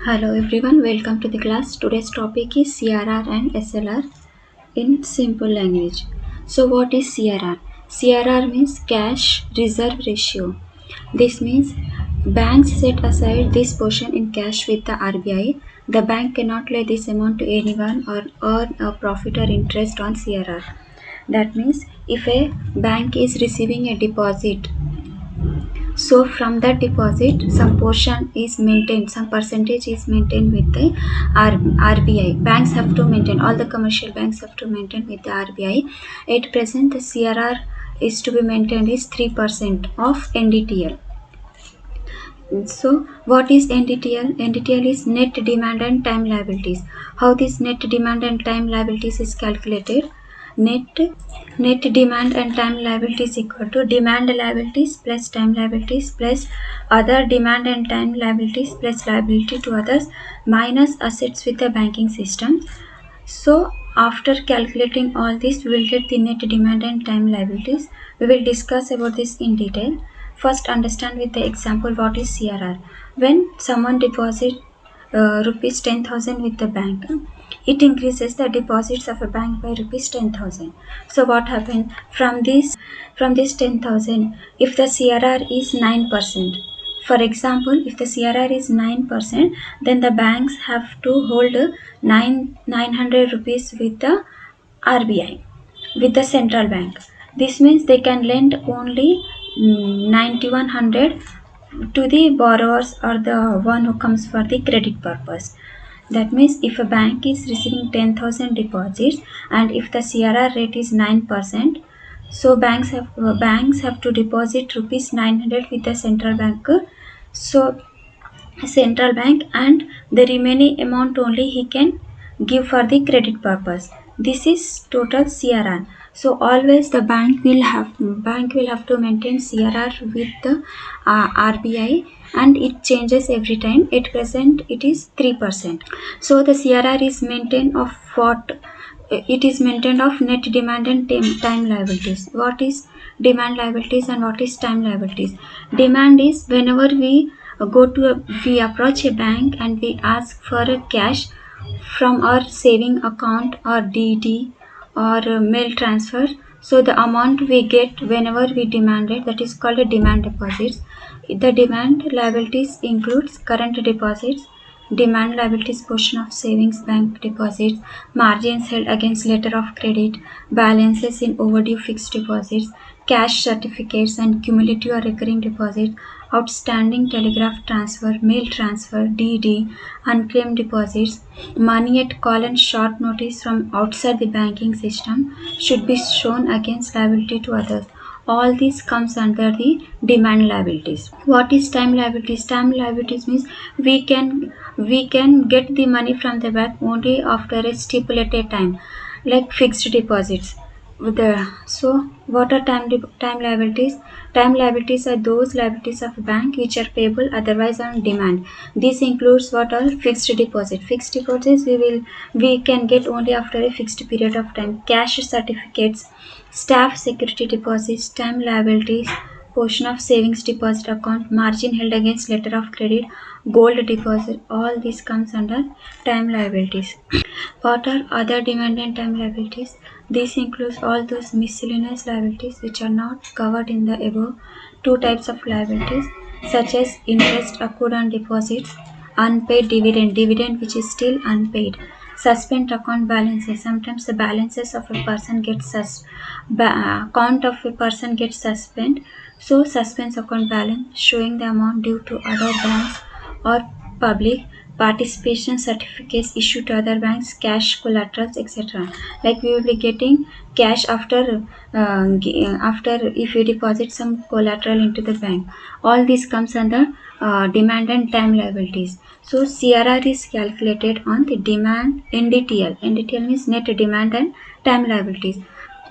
Hello everyone, welcome to the class. Today's topic is CRR and SLR in simple language. So what is CRR? CRR means cash reserve ratio. This means banks set aside this portion in cash with the RBI. The bank cannot lay this amount to anyone or earn a profit or interest on CRR. That means if a bank is receiving a deposit, so from that deposit, some portion is maintained, some percentage is maintained with the RBI. Banks have to maintain, all the commercial banks have to maintain with the RBI. At present, the CRR is to be maintained is 3% of NDTL. So, what is NDTL? NDTL is net demand and time liabilities. How this net demand and time liabilities is calculated? Net net demand and time liabilities equal to demand liabilities plus time liabilities plus other demand and time liabilities plus liability to others minus assets with the banking system. So after calculating all this, we will get the net demand and time liabilities. We will discuss about this in detail. First, understand with the example what is CRR. When someone deposit rupees 10,000 with the bank, it increases the deposits of a bank by rupees 10,000. So what happened from this 10,000? If the CRR is 9%, for example, if the CRR is 9%, then the banks have to hold 900 rupees with the RBI, with the central bank. This means they can lend only 9100 to the borrowers or the one who comes for the credit purpose. That means if a bank is receiving 10,000 deposits and if the CRR rate is 9%, so banks have to deposit rupees 900 with the central bank. So central bank, and the remaining amount only he can give for the credit purpose. This is total CRR. So always the bank will have to maintain CRR with the RBI, and it changes every time. At present it is 3%. So the CRR is maintained of what? It is maintained of net demand and time liabilities. What is demand liabilities and what is time liabilities? Demand is whenever we approach a bank and we ask for a cash from our saving account or DD or mail transfer. So the amount we get whenever we demand it, that is called a demand deposits. The demand liabilities includes current deposits, demand liabilities portion of savings bank deposits, margins held against letter of credit, balances in overdue fixed deposits, cash certificates and cumulative or recurring deposits, outstanding telegraph transfer, mail transfer, DD, unclaimed deposits, money at call and short notice from outside the banking system should be shown against liability to others. All this comes under the demand liabilities. What is time liabilities? Time liabilities means we can get the money from the bank only after a stipulated time, like fixed deposits. So what are time liabilities? Time liabilities are those liabilities of a bank which are payable otherwise on demand. This includes what are fixed deposit. Fixed deposits we can get only after a fixed period of time. Cash certificates, staff security deposits, time liabilities, portion of savings deposit account, margin held against letter of credit, gold deposit. All this comes under time liabilities. What are other demand and time liabilities? This includes all those miscellaneous liabilities which are not covered in the above two types of liabilities, such as interest accrued on deposits, unpaid dividend which is still unpaid, suspend account balances. Sometimes the balances of a person gets account of a person gets suspend. So suspense account balance showing the amount due to other banks or public, participation certificates issued to other banks, cash collaterals, etc. Like we will be getting cash after if you deposit some collateral into the bank. All this comes under demand and time liabilities. So CRR is calculated on the demand NDTL. NDTL means net demand and time liabilities.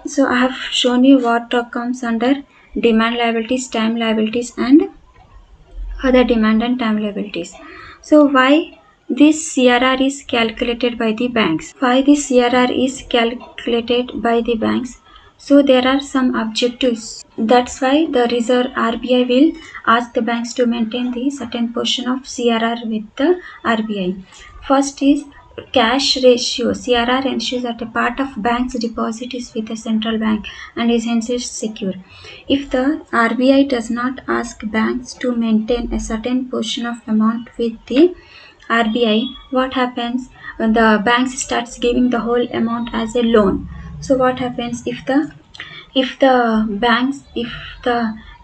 So I have shown you what comes under demand liabilities, time liabilities, and other demand and time liabilities. So why this CRR is calculated by the banks? Why this CRR is calculated by the banks? So there are some objectives. That's why the Reserve RBI will ask the banks to maintain the certain portion of CRR with the RBI. First is cash ratio. CRR ensures that a part of bank's deposit is with the central bank and is hence secure. If the RBI does not ask banks to maintain a certain portion of amount with the RBI, what happens when the banks starts giving the whole amount as a loan? So what happens if the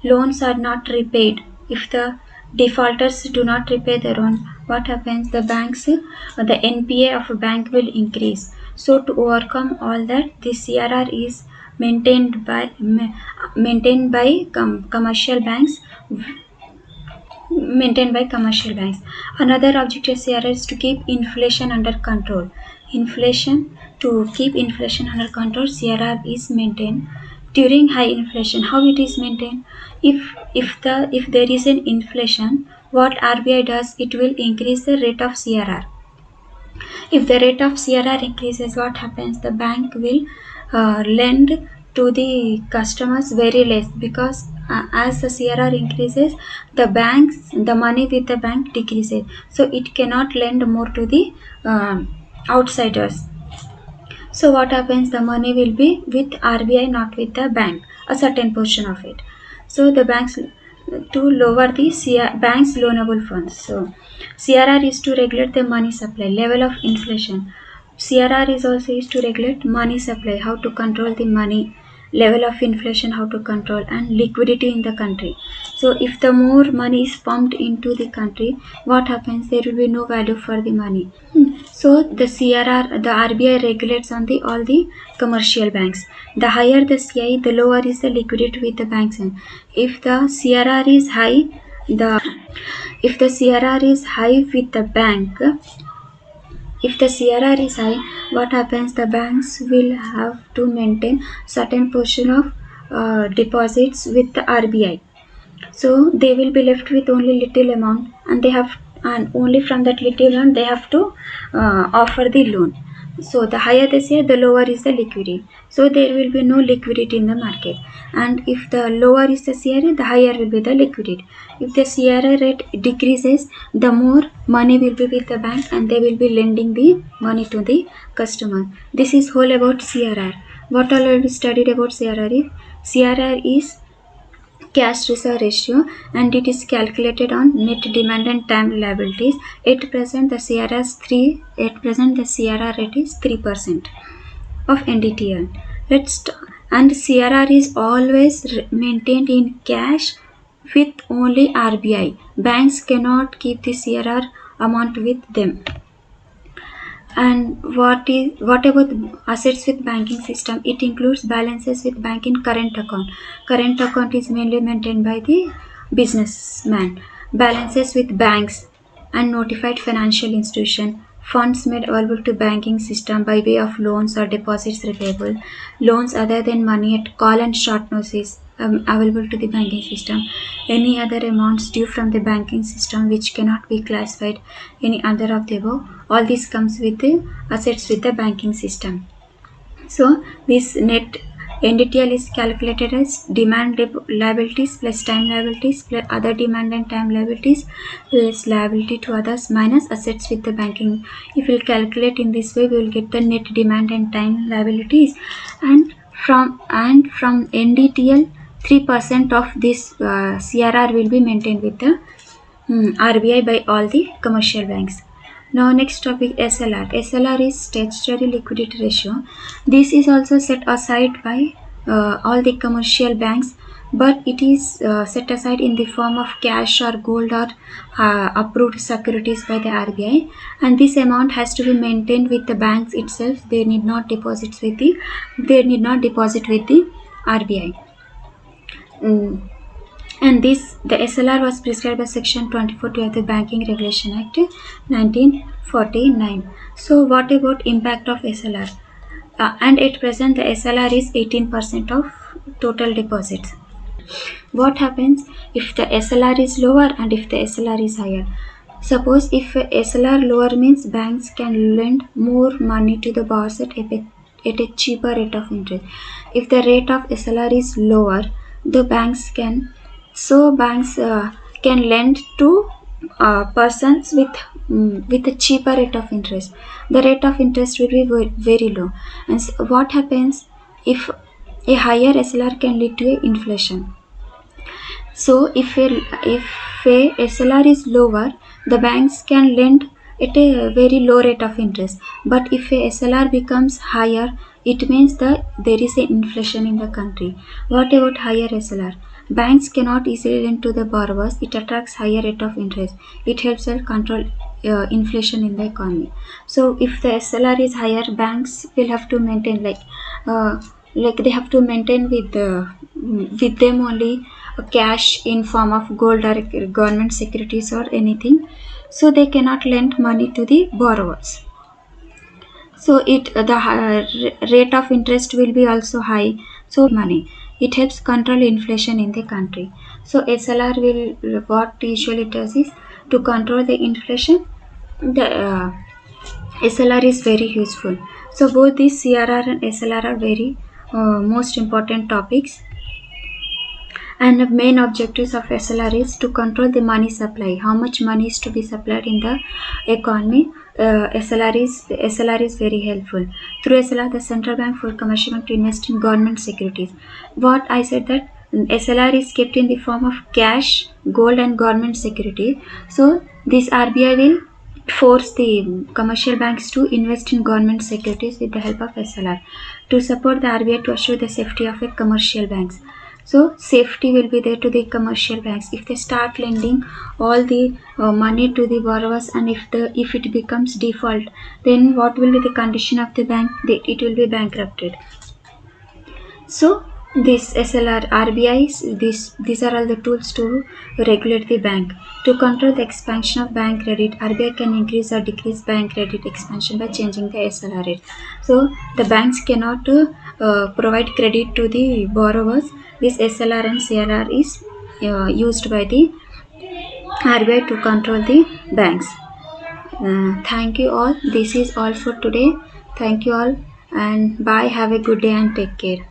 loans are not repaid, if the defaulters do not repay their loan, what happens? The NPA of a bank will increase. So to overcome all that, the CRR is maintained by commercial banks. Another objective of CRR is to keep inflation under control. To keep inflation under control, CRR is maintained during high inflation. How it is maintained? If there is an inflation, what RBI does, it will increase the rate of CRR. If the rate of CRR increases, what happens? The bank will lend to the customers very less, because as the CRR increases, the money with the bank decreases. So it cannot lend more to the outsiders. So what happens? The money will be with RBI, not with the bank, a certain portion of it. So the banks, to lower the bank's loanable funds. So CRR is to regulate the money supply, level of inflation. CRR is also used to regulate money supply, how to control the money, level of inflation, how to control, and liquidity in the country. So if the more money is pumped into the country, what happens? There will be no value for the money. So the RBI regulates on all the commercial banks. The higher the CI, the lower is the liquidity with the banks. If the CRR is high, if the CRR is high with the bank, if the CRR is high, what happens? The banks will have to maintain certain portion of deposits with the RBI. So they will be left with only little amount, and only from that little amount they have to offer the loan. So the higher the CRR, the lower is the liquidity. So there will be no liquidity in the market. And if the lower is the CRR, the higher will be the liquidity. If the CRR rate decreases, the more money will be with the bank, and they will be lending the money to the customer. This is whole about CRR. What all have we studied about CRR? CRR is cash reserve ratio, and it is calculated on net demand and time liabilities. At present the CRR rate is 3% of NDTL. And CRR is always maintained in cash with only RBI. Banks cannot keep the CRR amount with them. And what about assets with banking system? It includes balances with bank in current account. Current account is mainly maintained by the businessman. Balances with banks and notified financial institution. Funds made available to banking system by way of loans or deposits repayable. Loans other than money at call and short notice available to the banking system. Any other amounts due from the banking system which cannot be classified any other of the above. All this comes with the assets with the banking system. So this net NDTL is calculated as demand liabilities plus time liabilities plus other demand and time liabilities plus liability to others minus assets with the banking. If we calculate in this way, we will get the net demand and time liabilities, and from NDTL 3% of this CRR will be maintained with the RBI by all the commercial banks. Now next topic, SLR. SLR is statutory liquidity ratio. This is also set aside by all the commercial banks, but it is set aside in the form of cash or gold or approved securities by the RBI, and this amount has to be maintained with the banks itself. They need not deposit with the RBI. And the SLR was prescribed by Section 24 of the Banking Regulation Act 1949. So what about impact of SLR? And at present the SLR is 18% of total deposits. What happens if the SLR is lower and if the SLR is higher? Suppose if SLR lower means banks can lend more money to the borrowers at at a cheaper rate of interest. If the rate of SLR is lower, the banks can can lend to persons with a cheaper rate of interest. The rate of interest will be very low. And what happens if a higher SLR can lead to inflation? So if a SLR is lower, the banks can lend at a very low rate of interest. But if a SLR becomes higher, it means that there is an inflation in the country. What about higher SLR? Banks cannot easily lend to the borrowers. It attracts higher rate of interest. It helps them control inflation in the economy. So if the SLR is higher, banks will have to maintain like they have to maintain with them only cash in form of gold or government securities or anything, so they cannot lend money to the borrowers. So the rate of interest will be also high, so money, it helps control inflation in the country. So SLR will, what usually does is to control the inflation. The SLR is very useful. So both these CRR and SLR are very most important topics. And the main objectives of SLR is to control the money supply, how much money is to be supplied in the economy. SLR is very helpful. Through SLR, the central bank for commercial bank to invest in government securities. What I said that SLR is kept in the form of cash, gold, and government security. So this RBI will force the commercial banks to invest in government securities with the help of SLR to support the RBI to assure the safety of a commercial banks. So safety will be there to the commercial banks. If they start lending all the money to the borrowers, and if it becomes default, then what will be the condition of the bank? It will be bankrupted. So this SLR, RBI's, these are all the tools to regulate the bank. To control the expansion of bank credit, RBI can increase or decrease bank credit expansion by changing the SLR rate. So the banks cannot provide credit to the borrowers. This SLR and CRR is used by the RBI to control the banks. Thank you all. This is all for today. Thank you all, and bye. Have a good day and take care.